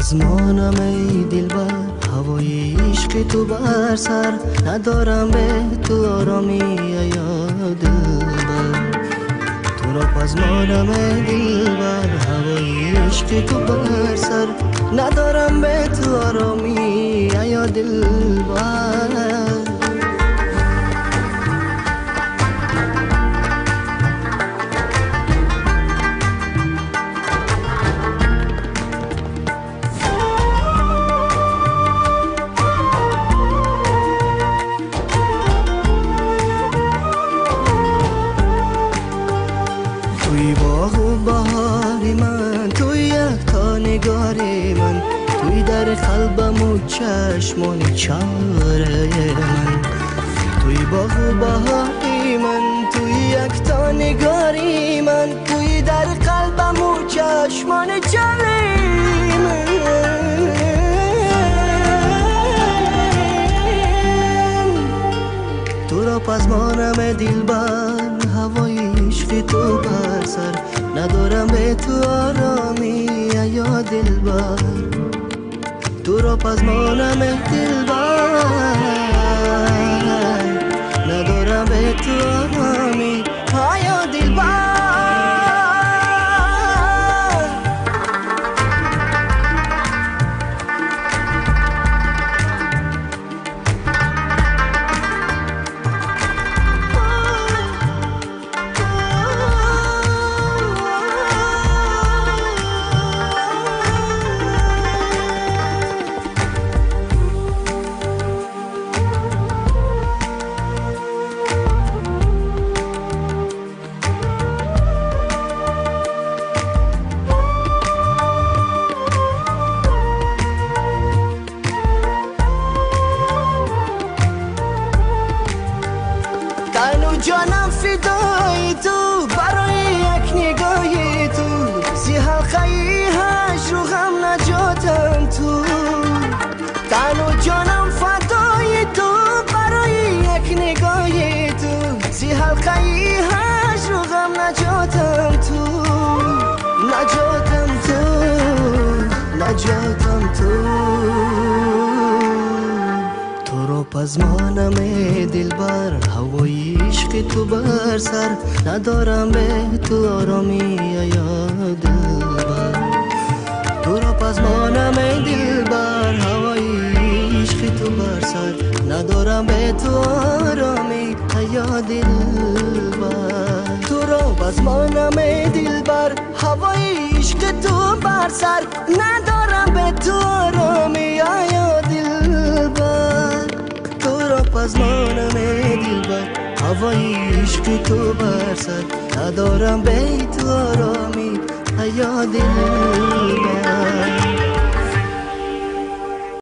پزمانم ای دلبر، هوای عشق تو بر سر، ندارم به تو آرامی یا دلبر. تو را پزمانم ای دلبر، هوای عشق تو بر سر، ندارم به تو آرامی یا دلبر. توی باغ و بهار من، توی یک تا نگار من، توی در قلبم و چشمان چاره من. توی باغ و بهار من، توی یک تا نگار من، توی در قلبم و چشمان چاره من. تو را پزمانم دلبر، هوای عشق تو بر سر، ندارم به تو آرامی یا دلبر. تو را پزمانم دلبر، ندارم به تو آرامی یا دلبر. تن و جانم فدای تو، برای یک نگاهی تو، زی حلقه هجر و غم نجاتم تو. تن و جانم فدای تو، برای یک نگاهی تو، زی حلقه هجر و غم نجاتم تو. نجاتم تو، نجاتم تو. تو را پزمانم دلبر، هوای عشق تو بر سر، ندارم به تو آرامی یا دلبر. تو را پزمانم دلبر، هوای عشق تو بر سر، ندارم به تو آرامی یا دلبر. تو را پزمانم دلبر، هوای عشق تو بر سر، ندارم به تو آرامی یا دلبر. تو را پزمانم دلبر، هوای عشق تو بر سر، ندارم به تو آرامی یا دلبر.